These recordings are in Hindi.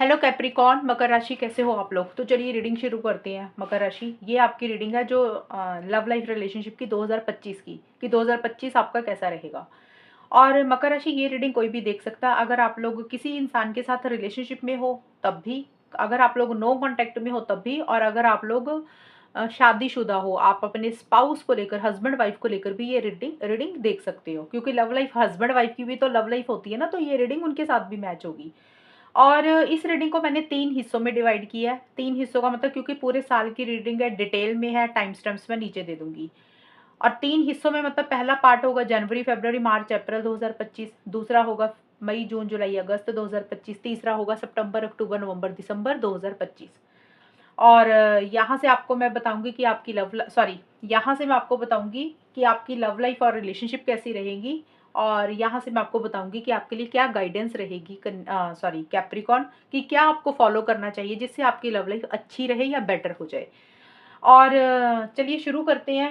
हेलो कैप्रिकॉर्न, मकर राशि कैसे हो आप लोग। तो चलिए रीडिंग शुरू करते हैं। मकर राशि, ये आपकी रीडिंग है जो लव लाइफ रिलेशनशिप की 2025 की कि 2025 आपका कैसा रहेगा। और मकर राशि, ये रीडिंग कोई भी देख सकता है। अगर आप लोग किसी इंसान के साथ रिलेशनशिप में हो तब भी, अगर आप लोग नो कांटेक्ट में हो तब भी, और अगर आप लोग शादीशुदा हो, आप अपने स्पाउस को लेकर, हस्बैंड वाइफ को लेकर भी ये रीडिंग रीडिंग देख सकते हो। क्योंकि लव लाइफ हस्बैंड वाइफ की भी तो लव लाइफ होती है ना, तो ये रीडिंग उनके साथ भी मैच होगी। और इस रीडिंग को मैंने 3 हिस्सों में डिवाइड किया है। 3 हिस्सों का मतलब, क्योंकि पूरे साल की रीडिंग है, डिटेल में है, टाइम स्टैम्प्स मैं नीचे दे दूँगी। और 3 हिस्सों में मतलब पहला पार्ट होगा जनवरी, फरवरी, मार्च, अप्रैल 2025, दूसरा होगा मई, जून, जुलाई, अगस्त 2025, तीसरा होगा सितंबर, अक्टूबर, नवंबर, दिसंबर 2025। और यहाँ से आपको मैं बताऊँगी कि आपकी यहाँ से मैं आपको बताऊँगी कि आपकी लव लाइफ और रिलेशनशिप कैसी रहेगी। और यहाँ से मैं आपको बताऊँगी कि आपके लिए क्या गाइडेंस रहेगी कैप्रिकॉर्न, कि क्या आपको फॉलो करना चाहिए जिससे आपकी लव लाइफ अच्छी रहे या बेटर हो जाए। और चलिए शुरू करते हैं।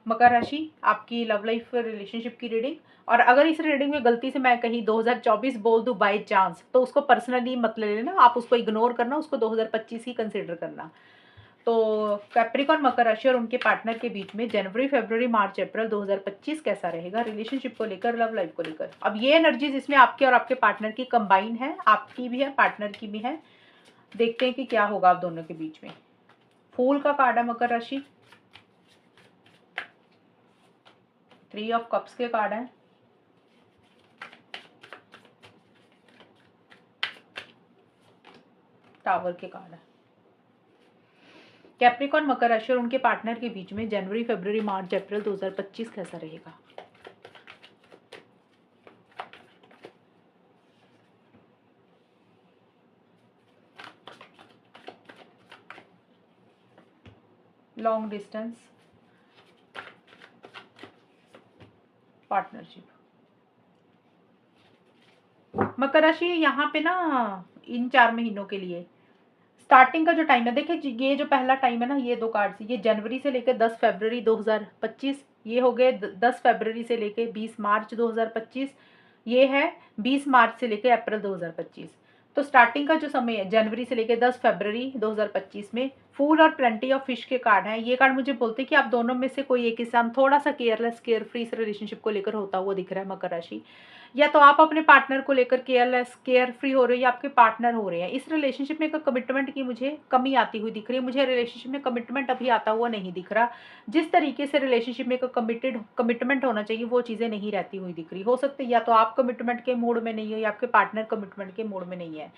मकर राशि, आपकी लव लाइफ रिलेशनशिप की रीडिंग। और अगर इस रीडिंग में गलती से मैं कहीं 2024 बोल दूं बाय चांस, तो उसको पर्सनली मत ले लेना, आप उसको इग्नोर करना, उसको 2025 ही कंसिडर करना। तो कैप्रिकॉर्न, मकर राशि और उनके पार्टनर के बीच में जनवरी, फरवरी, मार्च, अप्रैल 2025 कैसा रहेगा रिलेशनशिप को लेकर, लव लाइफ को लेकर। अब ये एनर्जीज इसमें आपके और आपके पार्टनर की कंबाइन है, आपकी भी है, पार्टनर की भी है। देखते हैं कि क्या होगा आप दोनों के बीच में। फूल का कार्ड है मकर राशि, 3 ऑफ कप्स के कार्ड है, टावर के कार्ड है। कैप्रिकॉर्न, मकर राशि और उनके पार्टनर के बीच में जनवरी, फरवरी, मार्च, अप्रैल 2025 कैसा रहेगा। Long distance, partnership. मकर राशि, यहाँ पे ना इन 4 महीनों के लिए स्टार्टिंग का जो टाइम है, देखिए ये जो पहला टाइम है ना, ये 2 कार्ड से, ये जनवरी से लेकर 10 फरवरी 2025, ये हो गए 10 फरवरी से लेकर 20 मार्च 2025, ये है 20 मार्च से लेकर अप्रैल 2025। तो स्टार्टिंग का जो समय है जनवरी से लेकर 10 फरवरी 2025 में फूल और प्लेंटी ऑफ फिश के कार्ड हैं। ये कार्ड मुझे बोलते हैं कि आप दोनों में से कोई एक इंसान थोड़ा सा केयरलेस, केयर फ्री इस रिलेशनशिप को लेकर होता हुआ दिख रहा है मकर राशि। या तो आप अपने पार्टनर को लेकर केयरलेस, केयर फ्री हो रहे हो, या आपके पार्टनर हो रहे हैं। इस रिलेशनशिप में कमिटमेंट की मुझे कमी आती हुई दिख रही है। मुझे रिलेशनशिप में कमिटमेंट अभी आता हुआ नहीं दिख रहा। जिस तरीके से रिलेशनशिप में कमिटमेंट होना चाहिए वो चीज़ें नहीं रहती हुई दिख रही। हो सकती है या तो आप कमिटमेंट के मूड में नहीं हो, या आपके पार्टनर कमिटमेंट के मूड में नहीं है।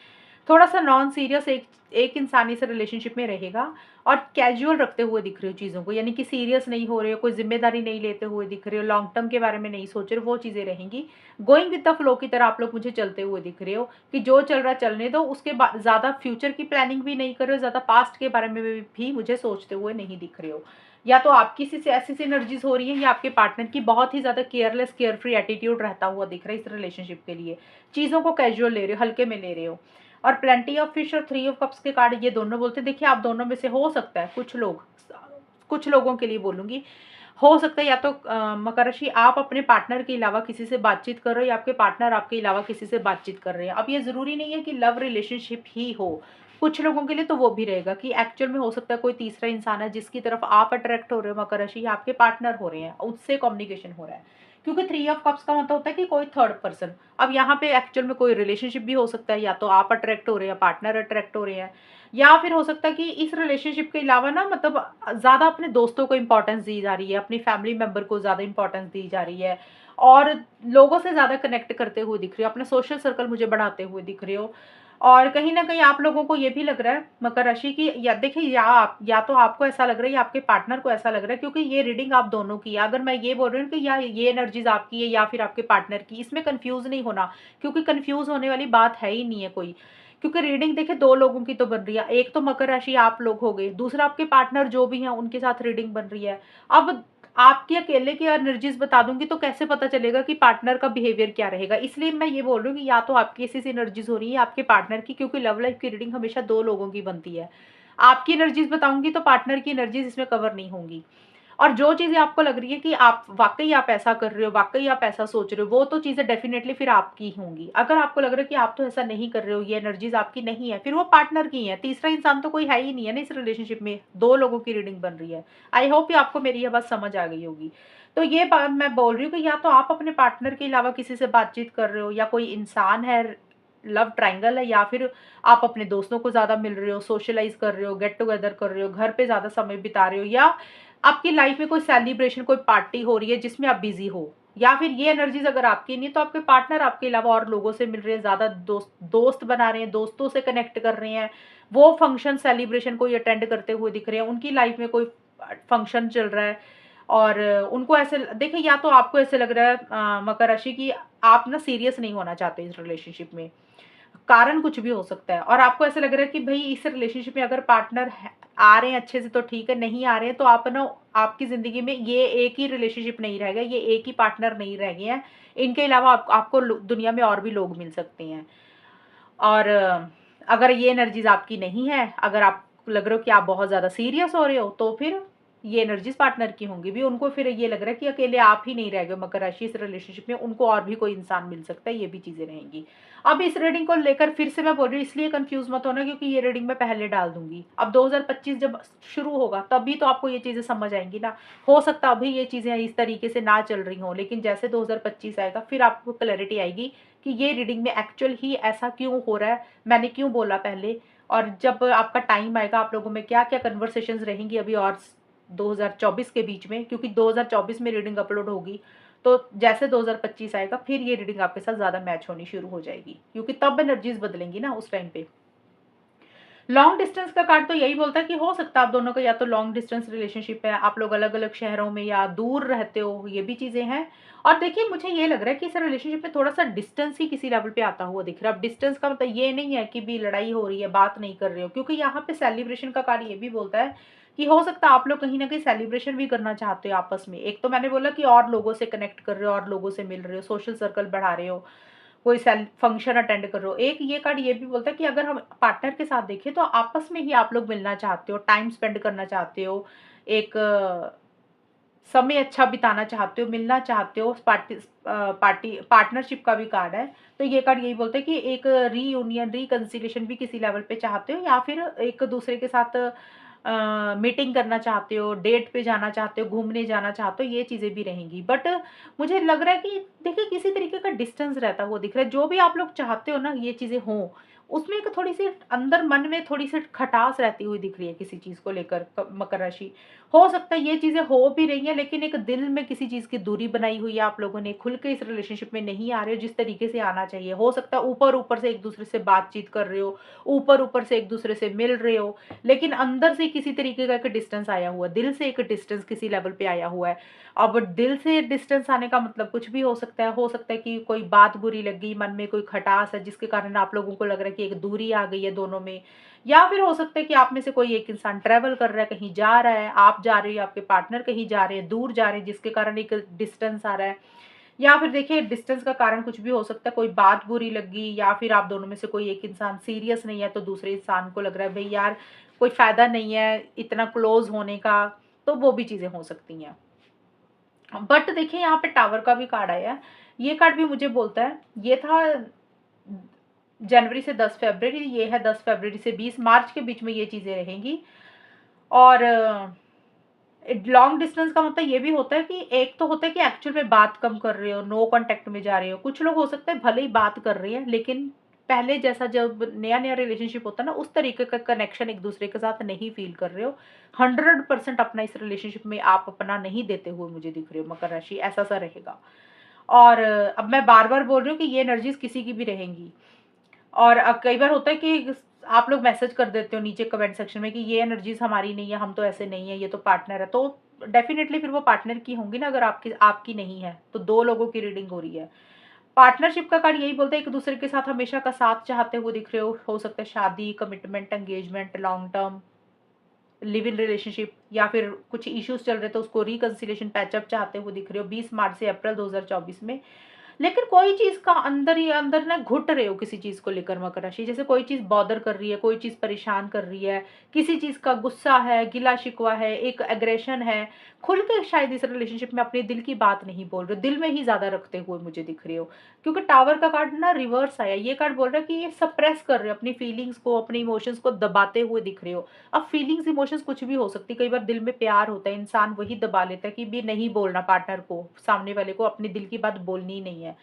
थोड़ा सा नॉन सीरियस एक इंसान इस रिलेशनशिप में रहेगा, और कैजुअल रखते हुए दिख रहे हो चीज़ों को, यानी कि सीरियस नहीं हो रहे हो, कोई जिम्मेदारी नहीं लेते हुए दिख रहे हो, लॉन्ग टर्म के बारे में नहीं सोच रहे हो, वो चीज़ें रहेंगी। गोइंग विद द फ्लो की तरह आप लोग मुझे चलते हुए दिख रहे हो, कि जो चल रहा है चलने दो, उसके बाद ज़्यादा फ्यूचर की प्लानिंग भी नहीं कर रहे हो, ज़्यादा पास्ट के बारे में भी मुझे सोचते हुए नहीं दिख रहे हो। या तो आपकी से ऐसी एनर्जीज हो रही है, या आपके पार्टनर की बहुत ही ज़्यादा केयरलेस, केयर फ्री एटीट्यूड रहता हुआ दिख रहा है इस रिलेशनशिप के लिए। चीज़ों को कैजुअल ले रहे हो, हल्के में ले रहे हो। और प्लेंटी ऑफ फिश और 3 ऑफ कप्स के कार्ड ये दोनों बोलते हैं, देखिए आप दोनों में से हो सकता है कुछ लोगों के लिए बोलूंगी, हो सकता है या तो मकर राशि आप अपने पार्टनर के अलावा किसी से बातचीत कर रहे हो, या आपके पार्टनर आपके अलावा किसी से बातचीत कर रहे हैं। अब ये ज़रूरी नहीं है कि लव रिलेशनशिप ही हो, कुछ लोगों के लिए तो वो भी रहेगा कि एक्चुअल में हो सकता है कोई तीसरा इंसान है जिसकी तरफ आप अट्रैक्ट हो रहे हो मकर राशि, या आपके पार्टनर हो रहे हैं, उससे कम्युनिकेशन हो रहा है। क्योंकि 3 ऑफ कप्स का मतलब होता है कि कोई थर्ड पर्सन। अब यहाँ पे एक्चुअल में कोई रिलेशनशिप भी हो सकता है, या तो आप अट्रैक्ट हो रहे हैं, पार्टनर अट्रैक्ट हो रहे हैं, या फिर हो सकता है कि इस रिलेशनशिप के अलावा ना, मतलब ज़्यादा अपने दोस्तों को इंपॉर्टेंस दी जा रही है, अपनी फैमिली मेंबर को ज़्यादा इंपॉर्टेंस दी जा रही है, और लोगों से ज़्यादा कनेक्ट करते हुए दिख रहे हो, अपना सोशल सर्कल मुझे बढ़ाते हुए दिख रहे हो। और कहीं न कहीं आप लोगों को ये भी लग रहा है मकर राशि की, या देखिए, या तो आपको ऐसा लग रहा है या आपके पार्टनर को ऐसा लग रहा है, क्योंकि ये रीडिंग आप दोनों की है। अगर मैं ये बोल रही हूँ कि या ये एनर्जीज़ आपकी है या फिर आपके पार्टनर की, इसमें कन्फ्यूज़ नहीं होना, क्योंकि कन्फ्यूज़ होने वाली बात है ही नहीं है कोई। क्योंकि रीडिंग देखिए 2 लोगों की तो बन रही है। एक तो मकर राशि आप लोग हो गए, दूसरा आपके पार्टनर जो भी हैं उनके साथ रीडिंग बन रही है। अब आपकी अकेले की एनर्जीज़ बता दूँगी तो कैसे पता चलेगा कि पार्टनर का बिहेवियर क्या रहेगा? इसलिए मैं ये बोल रही हूँ कि या तो आपकी ऐसी एनर्जीज़ हो रही है, आपके पार्टनर की, क्योंकि लव लाइफ की रीडिंग हमेशा 2 लोगों की बनती है। आपकी एनर्जीज़ बताऊँगी तो पार्टनर की एनर्जीज़ इसमें कवर नहीं होंगी। और जो चीज़ें आपको लग रही है कि आप वाक़ई आप ऐसा कर रहे हो, वाक़ई आप ऐसा सोच रहे हो, वो तो चीज़ें डेफ़िनेटली फिर आपकी होंगी। अगर आपको लग रहा है कि आप तो ऐसा नहीं कर रहे हो, ये एनर्जीज़ आपकी नहीं है, फिर वो पार्टनर की हैं, तीसरा इंसान तो कोई है ही नहीं है ना इस रिलेशनशिप में, 2 लोगों की रीडिंग बन रही है। आई होप कि आपको मेरी ये बात समझ आ गई होगी। तो ये बात मैं बोल रही हूँ कि या तो आप अपने पार्टनर के अलावा किसी से बातचीत कर रहे हो, या कोई इंसान है, लव ट्रायंगल है, या फिर आप अपने दोस्तों को ज़्यादा मिल रहे हो, सोशलाइज़ कर रहे हो, गेट टुगेदर कर रहे हो, घर पे ज़्यादा समय बिता रहे हो, या आपकी लाइफ में कोई सेलिब्रेशन, कोई पार्टी हो रही है जिसमें आप बिज़ी हो, या फिर ये एनर्जीज़ अगर आपकी नहीं है तो आपके पार्टनर आपके अलावा और लोगों से मिल रहे हैं, ज़्यादा दोस्त दोस्त बना रहे हैं, दोस्तों से कनेक्ट कर रहे हैं, वो फंक्शन सेलिब्रेशन कोई अटेंड करते हुए दिख रहे हैं, उनकी लाइफ में कोई फंक्शन चल रहा है, और उनको ऐसे देखिए, या तो आपको ऐसे लग रहा है मकर राशि की, आप ना सीरियस नहीं होना चाहते इस रिलेशनशिप में, कारण कुछ भी हो सकता है, और आपको ऐसा लग रहा है कि भई इस रिलेशनशिप में अगर पार्टनर आ रहे हैं अच्छे से तो ठीक है, नहीं आ रहे हैं तो आप ना, आपकी ज़िंदगी में ये एक ही रिलेशनशिप नहीं रह गया, ये एक ही पार्टनर नहीं रह गए हैं। इनके अलावा आपको दुनिया में और भी लोग मिल सकते हैं। और अगर ये एनर्जीज़ आपकी नहीं है, अगर आपको लग रहा हो कि आप बहुत ज़्यादा सीरियस हो रहे हो, तो फिर ये एनर्जीज़ पार्टनर की होंगी भी। उनको फिर ये लग रहा है कि अकेले आप ही नहीं रह गए मकर राशि इस रिलेशनशिप में, उनको और भी कोई इंसान मिल सकता है, ये भी चीज़ें रहेंगी। अब इस रीडिंग को लेकर फिर से मैं बोल रही हूँ, इसलिए कन्फ्यूज़ मत होना क्योंकि ये रीडिंग मैं पहले डाल दूँगी। अब 2025 जब शुरू होगा तभी तो आपको ये चीज़ें समझ आएँगी ना। हो सकता है अभी ये चीज़ें इस तरीके से ना चल रही हों, लेकिन जैसे 2025 आएगा फिर आपको क्लैरिटी आएगी कि ये रीडिंग में एक्चुअल ही ऐसा क्यों हो रहा है, मैंने क्यों बोला पहले, और जब आपका टाइम आएगा आप लोगों में क्या-क्या कन्वर्सेशंस रहेंगी अभी और 2024 के बीच में, क्योंकि 2024 में रीडिंग अपलोड होगी, तो जैसे 2025 आएगा फिर ये रीडिंग आपके साथ ज़्यादा मैच होनी शुरू हो जाएगी, क्योंकि तब एनर्जीज़ बदलेंगी ना उस टाइम पे। लॉन्ग डिस्टेंस का कार्ड तो यही बोलता है कि हो सकता है आप दोनों का या तो लॉन्ग डिस्टेंस रिलेशनशिप है, आप लोग अलग-अलग शहरों में या दूर रहते हो, ये भी चीज़ें हैं। और देखिए मुझे ये लग रहा है कि इस रिलेशनशिप में थोड़ा-सा डिस्टेंस ही किसी लेवल पे आता हुआ दिख रहा है। अब डिस्टेंस का मतलब ये नहीं है कि भी लड़ाई हो रही है, बात नहीं कर रहे हो, क्योंकि यहाँ पे सेलिब्रेशन का कार्ड ये भी बोलता है कि हो सकता है आप लोग कहीं न कहीं सेलिब्रेशन भी करना चाहते हो आपस में। एक तो मैंने बोला कि और लोगों से कनेक्ट कर रहे हो, और लोगों से मिल रहे हो, सोशल सर्कल बढ़ा रहे हो, कोई फंक्शन अटेंड कर रहे हो। एक ये कार्ड ये भी बोलता है कि अगर हम पार्टनर के साथ देखें तो आपस में ही आप लोग मिलना चाहते हो, टाइम स्पेंड करना चाहते हो, एक समय अच्छा बिताना चाहते हो, मिलना चाहते हो, पार्टनरशिप का भी कार्ड है। तो ये कार्ड यही बोलता है कि एक रीयूनियन, रिकंसिलिएशन भी किसी लेवल पे चाहते हो, या फिर एक दूसरे के साथ मीटिंग करना चाहते हो, डेट पे जाना चाहते हो, घूमने जाना चाहते हो, ये चीज़ें भी रहेंगी। बट मुझे लग रहा है कि देखिए किसी तरीके का डिस्टेंस रहता हुआ दिख रहा है। जो भी आप लोग चाहते हो ना ये चीज़ें हों, उसमें एक थोड़ी-सी अंदर मन में थोड़ी-सी खटास रहती हुई दिख रही है किसी चीज़ को लेकर मकर राशि। हो सकता है ये चीज़ें हो भी रही हैं, लेकिन एक दिल में किसी चीज़ की दूरी बनाई हुई है आप लोगों ने, खुल के इस रिलेशनशिप में नहीं आ रहे हो जिस तरीके से आना चाहिए। हो सकता है ऊपर-ऊपर से एक-दूसरे से बातचीत कर रहे हो, ऊपर-ऊपर से एक-दूसरे से मिल रहे हो, लेकिन अंदर से किसी तरीके का एक डिस्टेंस आया हुआ है, दिल से एक डिस्टेंस किसी लेवल पे आया हुआ है। अब दिल से डिस्टेंस आने का मतलब कुछ भी हो सकता है कि कोई बात बुरी लग गई, मन में कोई खटास है जिसके कारण आप लोगों को लग रहा है कि एक दूरी आ गई है दोनों में। या फिर हो सकता है कि आप में से कोई एक इंसान ट्रैवल कर रहा है, कहीं जा रहा है, आप जा रहे हो, आपके पार्टनर कहीं जा रहे हैं, दूर जा रहे हैं जिसके कारण एक डिस्टेंस आ रहा है। या फिर देखिए डिस्टेंस का कारण कुछ भी हो सकता है, कोई बात बुरी लगी, या फिर आप दोनों में से कोई एक इंसान सीरियस नहीं है तो दूसरे इंसान को लग रहा है भई यार कोई फ़ायदा नहीं है इतना क्लोज़ होने का, तो वो भी चीज़ें हो सकती हैं। बट देखिए यहाँ पे टावर का भी कार्ड आया है। ये कार्ड भी मुझे बोलता है, ये था जनवरी से 10 फरवरी, ये है 10 फरवरी से 20 मार्च के बीच में ये चीज़ें रहेंगी। और लॉन्ग डिस्टेंस का मतलब ये भी होता है कि एक तो होता है कि एक्चुअल में बात कम कर रहे हो, नो कॉन्टैक्ट में जा रहे हो। कुछ लोग हो सकता है भले ही बात कर रहे हैं, लेकिन पहले जैसा जब नया-नया रिलेशनशिप होता है ना, उस तरीके का कनेक्शन एक-दूसरे के साथ नहीं फ़ील कर रहे हो। 100% अपना इस रिलेशनशिप में आप अपना नहीं देते हुए मुझे दिख रहे हो मकर राशि, ऐसा-सा रहेगा। और अब मैं बार-बार बोल रही हूँ कि ये एनर्जीज़ किसी की भी रहेंगी। और कई बार होता है कि आप लोग मैसेज कर देते हो नीचे कमेंट सेक्शन में कि ये एनर्जीज़ हमारी नहीं है, हम तो ऐसे नहीं है, ये तो पार्टनर है। तो डेफ़िनेटली फिर वो पार्टनर की होंगी ना, अगर आपकी आपकी नहीं है, तो 2 लोगों की रीडिंग हो रही है। पार्टनरशिप का कार्ड यही बोलता है एक-दूसरे के साथ हमेशा का साथ चाहते हुए दिख रहे हो सकता है शादी, commitment, engagement, long term, live in relationship, या फिर कुछ इश्यूज़ चल रहे थे उसको रिकंसिलिएशन, पैचअप चाहते हुए दिख रहे हो 20 मार्च से अप्रैल 2024 में। लेकिन कोई चीज़ का अंदर ही अंदर ना घुट रहे हो किसी चीज़ को लेकर मकर राशि, जैसे कोई चीज़ बॉदर कर रही है, कोई चीज़ परेशान कर रही है, किसी चीज़ का गुस्सा है, गिला-शिकवा है, एक एग्रेशन है। खुल के शायद इस रिलेशनशिप में अपने दिल की बात नहीं बोल रहे हो, दिल में ही ज़्यादा रखते हुए मुझे दिख रहे हो। क्योंकि टावर का कार्ड ना रिवर्स आया, ये कार्ड बोल रहा है कि ये सप्रेस कर रहे हो अपनी फीलिंग्स को, अपने इमोशंस को दबाते हुए दिख रहे हो। अब फीलिंग्स, इमोशंस कुछ भी हो सकती है, कई बार दिल में प्यार होता है, इंसान वही दबा लेता है कि भी नहीं बोलना पार्टनर को, सामने वाले को अपने दिल की बात बोलनी ही नहीं है।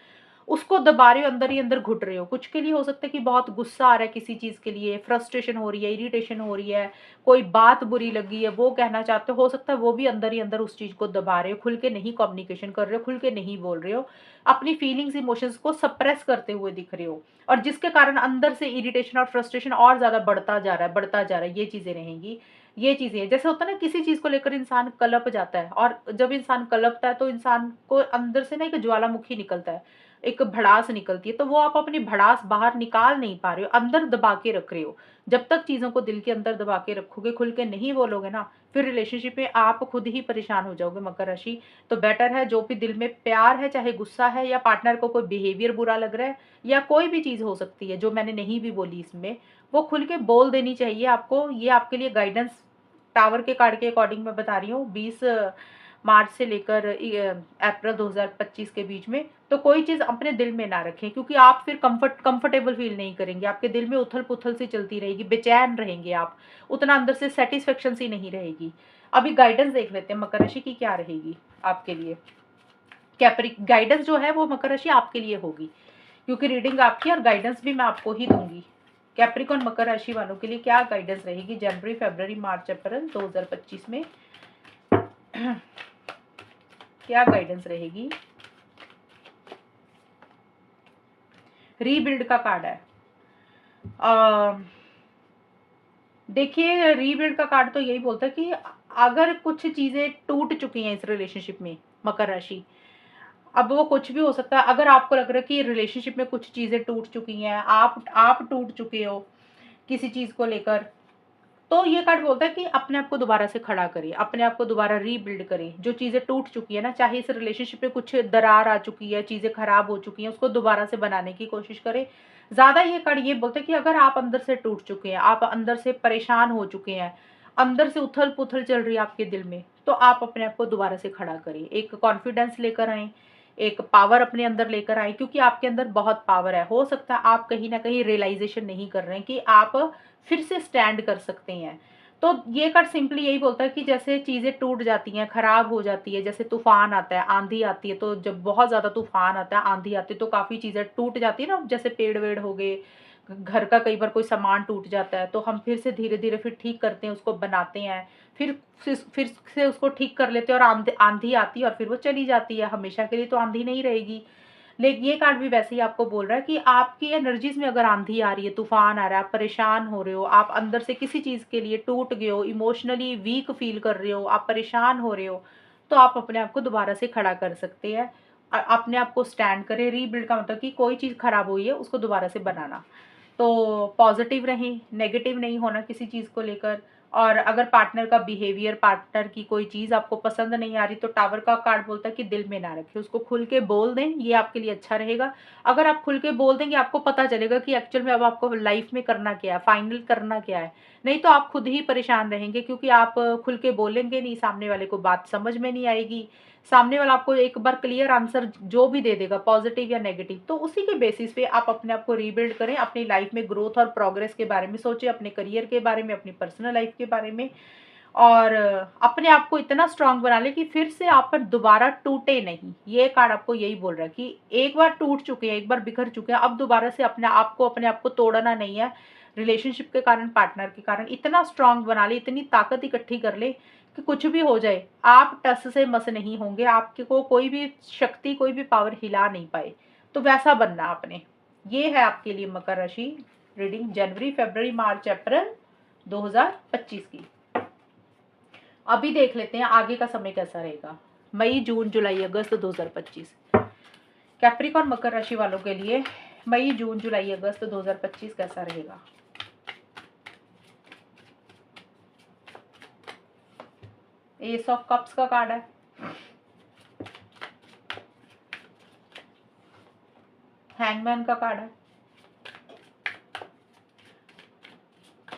उसको दबा रहे हो, अंदर ही अंदर घुट रहे हो। कुछ के लिए हो सकता है कि बहुत गुस्सा आ रहा है किसी चीज़ के लिए, फ्रस्ट्रेशन हो रही है, इरिटेशन हो रही है, कोई बात बुरी लगी है, वो कहना चाहते हो सकता है वो भी अंदर ही अंदर उस चीज़ को दबा रहे हो, खुल के नहीं कम्युनिकेशन कर रहे हो, खुल के नहीं बोल रहे हो, अपनी फीलिंग्स, इमोशंस को सप्रेस करते हुए दिख रहे हो, और जिसके कारण अंदर से इरिटेशन और फ्रस्ट्रेशन और ज़्यादा बढ़ता जा रहा है, बढ़ता जा रहा है, ये चीज़ें रहेंगी। ये चीज़ें हैं, जैसे होता है ना किसी चीज़ को लेकर इंसान कलप जाता है, और जब इंसान कलपता है तो इंसान को अंदर से ना एक ज्वालामुखी निकलता है, एक भड़ास निकलती है, तो वो आप अपनी भड़ास बाहर निकाल नहीं पा रहे हो, अंदर दबा के रख रहे हो। जब तक चीज़ों को दिल के अंदर दबा के रखोगे, खुल के नहीं बोलोगे ना, फिर रिलेशनशिप में आप खुद ही परेशान हो जाओगे मकर राशि। तो बेटर है, जो भी दिल में प्यार है, चाहे गुस्सा है या पार्टनर को कोई बिहेवियर बुरा लग रहा है या कोई भी चीज़ हो सकती है जो मैंने नहीं भी बोली इसमें, वो खुल के बोल देनी चाहिए आपको। ये आपके लिए गाइडेंस टावर के कार्ड के अकॉर्डिंग मैं बता रही हूँ, 20 मार्च से लेकर अप्रैल 2025 के बीच में। तो कोई चीज़ अपने दिल में ना रखें, क्योंकि आप फिर कंफर्टेबल फील नहीं करेंगे, आपके दिल में उथल-पुथल सी चलती रहेगी, बेचैन रहेंगे आप, उतना अंदर से सैटिस्फैक्शन सी नहीं रहेगी। अभी गाइडेंस देख लेते हैं मकर राशि की क्या रहेगी आपके लिए। कैप्री गाइडेंस जो है वो मकर राशि आपके लिए होगी, क्योंकि रीडिंग आपकी और गाइडेंस भी मैं आपको ही दूँगी। कैप्रिकॉर्न मकर राशि वालों के लिए क्या गाइडेंस रहेगी जनवरी, फरवरी, मार्च, अप्रैल 2025 में? क्या गाइडेंस रहेगी? रीबिल्ड का कार्ड है। अ, देखिए, रीबिल्ड का कार्ड तो यही बोलता है कि अगर कुछ चीज़ें टूट चुकी हैं इस रिलेशनशिप में मकर राशि, अब वो कुछ भी हो सकता है। अगर आपको लग रहा है कि रिलेशनशिप में कुछ चीज़ें टूट चुकी हैं, आप टूट चुके हो किसी चीज़ को लेकर, तो ये कार्ड बोलता है कि अपने आप को दोबारा से खड़ा करिए, अपने आप को दोबारा रीबिल्ड करिए। जो चीज़ें टूट चुकी है ना, चाहे इस रिलेशनशिप में कुछ दरार आ चुकी है, चीज़ें खराब हो चुकी हैं, उसको दोबारा से बनाने की कोशिश करें। ज़्यादा ये कार्ड ये बोलता है कि अगर आप अंदर से टूट चुके हैं, आप अंदर से परेशान हो चुके हैं, अंदर से उथल-पुथल चल रही है आपके दिल में, तो आप अपने आप को दोबारा से खड़ा करिए। एक कॉन्फिडेंस लेकर आएँ, एक पावर अपने अंदर लेकर आएँ, क्योंकि आपके अंदर बहुत पावर है। हो सकता है आप कहीं न कहीं रियलाइज़ेशन नहीं कर रहे हैं कि आप फिर से स्टैंड कर सकते हैं। तो ये कार्ड सिंपली यही बोलता है कि जैसे चीज़ें टूट जाती हैं, खराब हो जाती है, जैसे तूफ़ान आता है, आँधी आती है, तो जब बहुत ज़्यादा तूफ़ान आता है, आँधी आती है, तो काफ़ी चीज़ें टूट जाती है ना, जैसे पेड़-वेड़ हो गए, घर का कई बार कोई सामान टूट जाता है, तो हम फिर से धीरे-धीरे फिर ठीक करते हैं, उसको बनाते हैं, फिर से उसको ठीक कर लेते हैं, और आँधी आती है और फिर वो चली जाती है, हमेशा के लिए तो आँधी नहीं रहेगी। ये कार्ड भी वैसे ही आपको बोल रहा है कि आपकी एनर्जीज में अगर आंधी आ रही है, तूफान आ रहा है, आप परेशान हो रहे हो, आप अंदर से किसी चीज़ के लिए टूट गए हो, इमोशनली वीक फील कर रहे हो, आप परेशान हो रहे हो, तो आप अपने आप को दोबारा से खड़ा कर सकते हैं। अपने आप को स्टैंड करें। रीबिल्ड का मतलब कि कोई चीज़ खराब हुई है, उसको दोबारा से बनाना। तो पॉजिटिव रहें, नेगेटिव नहीं होना किसी चीज़ को लेकर। और अगर पार्टनर का बिहेवियर, पार्टनर की कोई चीज़ आपको पसंद नहीं आ रही, तो टावर का कार्ड बोलता है कि दिल में ना रखें, उसको खुल के बोल दें, ये आपके लिए अच्छा रहेगा। अगर आप खुल के बोल देंगे, आपको पता चलेगा कि एक्चुअल में अब आपको लाइफ में करना क्या है, फाइनल करना क्या है। नहीं तो आप खुद ही परेशान रहेंगे, क्योंकि आप खुल के बोलेंगे नहीं, सामने वाले को बात समझ में नहीं आएगी। सामने वाला आपको एक बार क्लियर आंसर जो भी दे देगा, पॉजिटिव या नेगेटिव, तो उसी के बेसिस पे आप अपने आप को रीबिल्ड करें, अपनी लाइफ में ग्रोथ और प्रोग्रेस के बारे में सोचें, अपने करियर के बारे में, अपनी पर्सनल लाइफ के बारे में, और अपने आप को इतना स्ट्रांग बना लें कि फिर से आप पर दोबारा टूटे नहीं। ये कार्ड आपको यही बोल रहा है कि एक बार टूट चुके हैं, एक बार बिखर चुके हैं, अब दोबारा से अपने आप को तोड़ना नहीं है। रिलेशनशिप के कारण, पार्टनर के कारण इतना स्ट्रांग बना ले, इतनी ताकत इकट्ठी कर ले कि कुछ भी हो जाए, आप टस से मस नहीं होंगे, आपके को कोई भी शक्ति, कोई भी पावर हिला नहीं पाए। तो वैसा बनना आपने। ये है आपके लिए मकर राशि रीडिंग जनवरी, फरवरी, मार्च, अप्रैल 2025 की। अभी देख लेते हैं आगे का समय कैसा रहेगा, मई, जून, जुलाई, अगस्त 2025। कैप्रिकॉर्न मकर राशि वालों के लिए मई, जून, जुलाई, अगस्त 2025 कैसा रहेगा? एस ऑफ कप्स का कार्ड है। हैंगमैन का कार्ड है।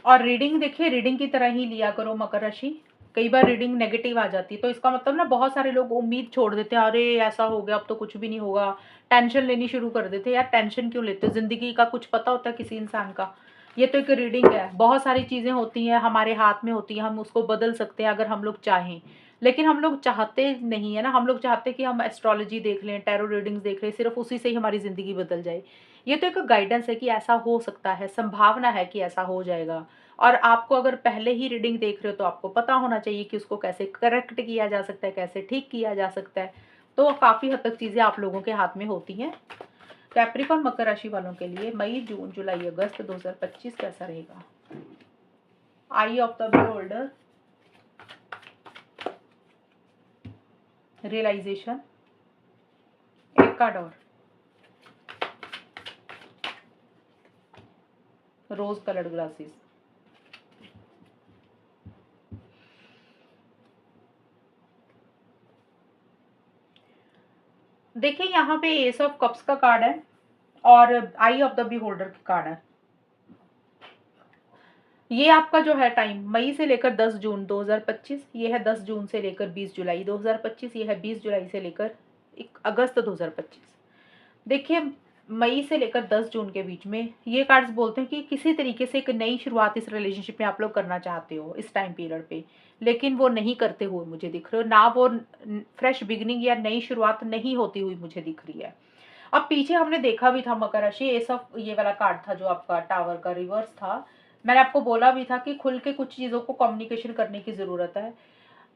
और रीडिंग देखिए, रीडिंग की तरह ही लिया करो मकर राशि। कई बार रीडिंग नेगेटिव आ जाती है तो इसका मतलब ना बहुत सारे लोग उम्मीद छोड़ देते हैं, अरे ऐसा हो गया अब तो कुछ भी नहीं होगा, टेंशन लेनी शुरू कर देते हैं। यार टेंशन क्यों लेते हो? जिंदगी का कुछ पता होता है किसी इंसान का? ये तो एक रीडिंग है, बहुत सारी चीजें होती हैं हमारे हाथ में होती हैं, हम उसको बदल सकते हैं अगर हम लोग चाहें। लेकिन हम लोग चाहते नहीं है ना, हम लोग चाहते हैं कि हम एस्ट्रोलॉजी देख लें, टैरो रीडिंग्स देख लें, सिर्फ उसी से ही हमारी जिंदगी बदल जाए। ये तो एक गाइडेंस है कि ऐसा हो सकता है, संभावना है कि ऐसा हो जाएगा। और आपको अगर पहले ही रीडिंग देख रहे हो तो आपको पता होना चाहिए कि उसको कैसे करेक्ट किया जा सकता है, कैसे ठीक किया जा सकता है। तो काफ़ी हद तक चीज़ें आप लोगों के हाथ में होती हैं। कैप्रिकॉर्न मकर राशि वालों के लिए मई, जून, जुलाई, अगस्त 2025 कैसा रहेगा? आई ऑफ द बिहोल्डर, रियलाइजेशन, एक कार्ड और, रोज कलर्ड ग्लासेस। देखिए यहाँ पे एस ऑफ कप्स का कार्ड है और आई ऑफ द बिहोल्डर का कार्ड है। ये आपका जो है टाइम मई से लेकर 10 जून 2025, ये है 10 जून से लेकर 20 जुलाई 2025, ये है 20 जुलाई से लेकर 1 अगस्त 2025। देखिए मई से लेकर 10 जून के बीच में ये कार्ड्स बोलते हैं कि किसी तरीके से एक नई शुरुआत इस रिलेशनशिप में आप लोग करना चाहते हो इस टाइम पीरियड पे, लेकिन वो नहीं करते हुए मुझे दिख रहे हो ना, वो फ्रेश बिगिनिंग या नई शुरुआत नहीं होती हुई मुझे दिख रही है। अब पीछे हमने देखा भी था मकर राशि, एस ऑफ ये वाला कार्ड था जो आपका टावर का रिवर्स था। मैंने आपको बोला भी था कि खुल के कुछ चीज़ों को कम्युनिकेशन करने की ज़रूरत है।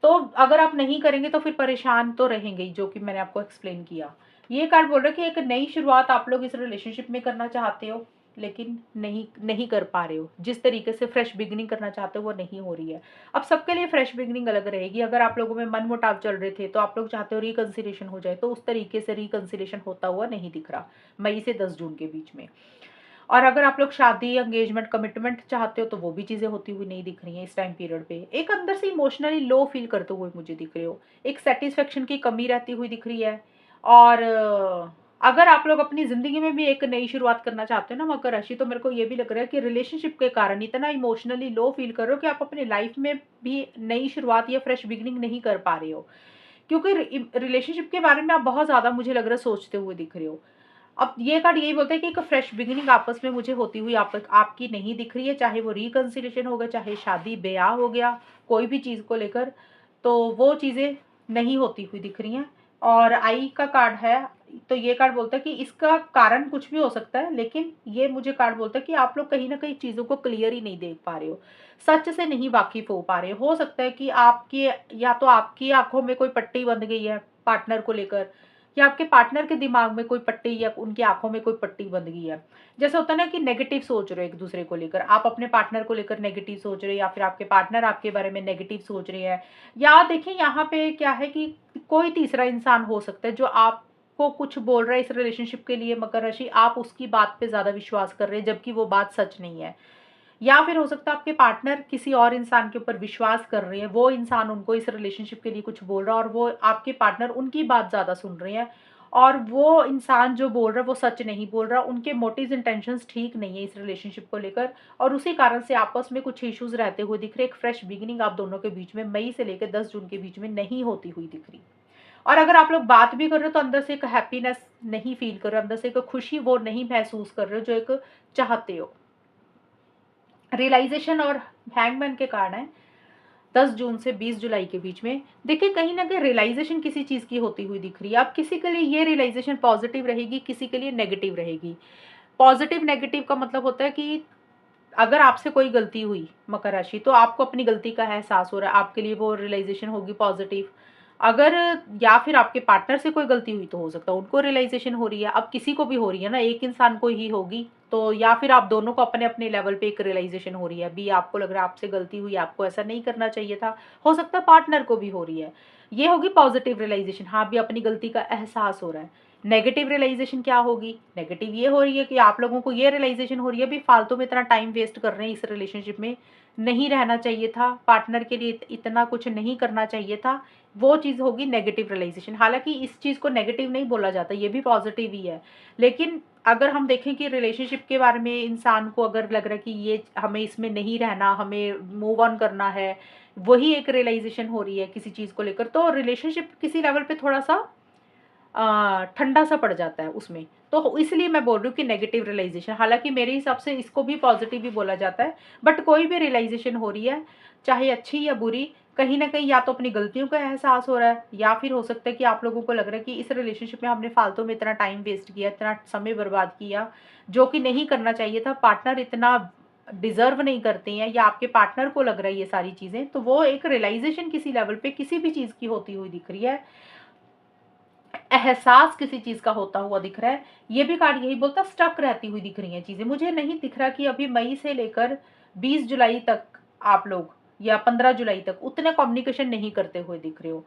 तो अगर आप नहीं करेंगे तो फिर परेशान तो रहेंगे ही, जो कि मैंने आपको एक्सप्लेन किया। ये कार्ड बोल रहा है कि एक नई शुरुआत आप लोग इस रिलेशनशिप में करना चाहते हो, लेकिन नहीं नहीं कर पा रहे हो। जिस तरीके से फ्रेश बिगिनिंग करना चाहते हो वो नहीं हो रही है। अब सबके लिए फ्रेश बिगिनिंग अलग रहेगी। अगर आप लोगों में मन मुटाव चल रहे थे तो आप लोग चाहते हो रिकंसिलेशन हो जाए, तो उस तरीके से रिकंसिलेशन होता हुआ नहीं दिख रहा मई से 10 जून के बीच में। और अगर आप लोग शादी, एंगेजमेंट, कमिटमेंट चाहते हो तो वो भी चीज़ें होती हुई नहीं दिख रही हैं इस टाइम पीरियड पे। एक अंदर से इमोशनली लो फील करते हुए मुझे दिख रहे हो, एक सेटिस्फेक्शन की कमी रहती हुई दिख रही है। और अगर आप लोग अपनी ज़िंदगी में भी एक नई शुरुआत करना चाहते हो ना मकर राशि, तो मेरे को ये भी लग रहा है कि रिलेशनशिप के कारण इतना इमोशनली लो फील कर रहे हो कि आप अपनी लाइफ में भी नई शुरुआत या फ्रेश बिगिनिंग नहीं कर पा रहे हो, क्योंकि रिलेशनशिप के बारे में आप बहुत ज़्यादा मुझे लग रहा है सोचते हुए दिख रहे हो। अब ये कार्ड यही बोलता है कि एक फ्रेश बिगिनिंग आपस में मुझे होती हुई आपकी नहीं दिख रही है, चाहे वो रिकंसिलेशन हो गया, चाहे शादी ब्याह हो गया, कोई भी चीज़ को लेकर, तो वो चीज़ें नहीं होती हुई दिख रही हैं। और आई का कार्ड है, तो ये कार्ड बोलता है कि इसका कारण कुछ भी हो सकता है, लेकिन ये मुझे कार्ड बोलता है कि आप लोग कहीं ना कहीं चीज़ों को क्लियर ही नहीं देख पा रहे हो, सच से नहीं वाकिफ हो पा रहे हो सकता है कि आपकी, या तो आपकी आंखों में कोई पट्टी बंध गई है पार्टनर को लेकर, या आपके पार्टनर के दिमाग में कोई पट्टी या उनकी आंखों में कोई पट्टी बंध गई है। जैसे होता है ना कि नेगेटिव सोच रहे हो एक दूसरे को लेकर, आप अपने पार्टनर को लेकर नेगेटिव सोच रहे हो, या फिर आपके पार्टनर आपके बारे में नेगेटिव सोच रहे हैं। या देखिए यहाँ पे क्या है कि कोई तीसरा इंसान हो सकता है जो आपको कुछ बोल रहा है इस रिलेशनशिप के लिए मकर राशि, आप उसकी बात पे ज्यादा विश्वास कर रहे हैं जबकि वो बात सच नहीं है। या फिर हो सकता है आपके पार्टनर किसी और इंसान के ऊपर विश्वास कर रहे हैं, वो इंसान उनको इस रिलेशनशिप के लिए कुछ बोल रहा है और वो आपके पार्टनर उनकी बात ज़्यादा सुन रहे हैं, और वो इंसान जो बोल रहा है वो सच नहीं बोल रहा, उनके मोटिव्स इंटेंशंस ठीक नहीं है इस रिलेशनशिप को लेकर, और उसी कारण से आपस में कुछ इश्यूज रहते हुए दिख रहे। एक फ्रेश बिगिनिंग आप दोनों के बीच में मई से लेकर 10 जून के बीच में नहीं होती हुई दिख रही। और अगर आप लोग बात भी कर रहे हो तो अंदर से एक हैप्पीनेस नहीं फील कर रहे हो, अंदर से एक खुशी वो नहीं महसूस कर रहे हो जो एक चाहते हो। रियलाइजेशन और हैंगमैन के कारण है 10 जून से 20 जुलाई के बीच में। देखिए कहीं ना कहीं रियलाइजेशन किसी चीज़ की होती हुई दिख रही है। अब किसी के लिए ये रियलाइजेशन पॉजिटिव रहेगी, किसी के लिए नेगेटिव रहेगी। पॉजिटिव नेगेटिव का मतलब होता है कि अगर आपसे कोई गलती हुई मकर राशि, तो आपको अपनी गलती का एहसास हो रहा है, आपके लिए वो रियलाइजेशन होगी पॉजिटिव। अगर या फिर आपके पार्टनर से कोई गलती हुई तो हो सकता है उनको रियलाइजेशन हो रही है। अब किसी को भी हो रही है ना, एक इंसान को ही होगी तो, या फिर आप दोनों को अपने अपने लेवल पे एक रियलाइजेशन हो रही है। अभी आपको लग रहा है आपसे गलती हुई, आपको ऐसा नहीं करना चाहिए था, हो सकता है पार्टनर को भी हो रही है। ये होगी पॉजिटिव रियलाइजेशन, हाँ भी अपनी गलती का एहसास हो रहा है। नेगेटिव रियलाइजेशन क्या होगी? नेगेटिव ये हो रही है कि आप लोगों को ये रियलाइजेशन हो रही है भी फालतू में इतना टाइम वेस्ट कर रहे हैं इस रिलेशनशिप में, नहीं रहना चाहिए था, पार्टनर के लिए इतना कुछ नहीं करना चाहिए था। वो चीज़ होगी नेगेटिव रियलाइजेशन। हालांकि इस चीज़ को नेगेटिव नहीं बोला जाता, ये भी पॉजिटिव ही है, लेकिन अगर हम देखें कि रिलेशनशिप के बारे में इंसान को अगर लग रहा है कि ये हमें इसमें नहीं रहना, हमें मूव ऑन करना है, वही एक रियलाइजेशन हो रही है किसी चीज़ को लेकर, तो रिलेशनशिप किसी लेवल पे थोड़ा सा ठंडा सा पड़ जाता है उसमें। तो इसलिए मैं बोल रही हूँ कि नेगेटिव रियलाइजेशन, हालांकि मेरे हिसाब से इसको भी पॉजिटिव भी बोला जाता है, बट कोई भी रियलाइजेशन हो रही है चाहे अच्छी या बुरी, कहीं ना कहीं या तो अपनी गलतियों का एहसास हो रहा है, या फिर हो सकता है कि आप लोगों को लग रहा है कि इस रिलेशनशिप में हमने फालतू में इतना टाइम वेस्ट किया, इतना समय बर्बाद किया, जो कि नहीं करना चाहिए था। पार्टनर इतना डिजर्व नहीं करते हैं, या आपके पार्टनर को लग रहा है ये सारी चीजें, तो वो एक रियलाइजेशन किसी लेवल पे किसी भी चीज की होती हुई दिख रही है, एहसास किसी चीज का होता हुआ दिख रहा है। ये भी कार्ड यही बोलता, स्टक रहती हुई दिख रही हैं चीजें। मुझे नहीं दिख रहा कि अभी मई से लेकर 20 जुलाई तक आप लोग, या 15 जुलाई तक उतने कम्युनिकेशन नहीं करते हुए दिख रहे हो।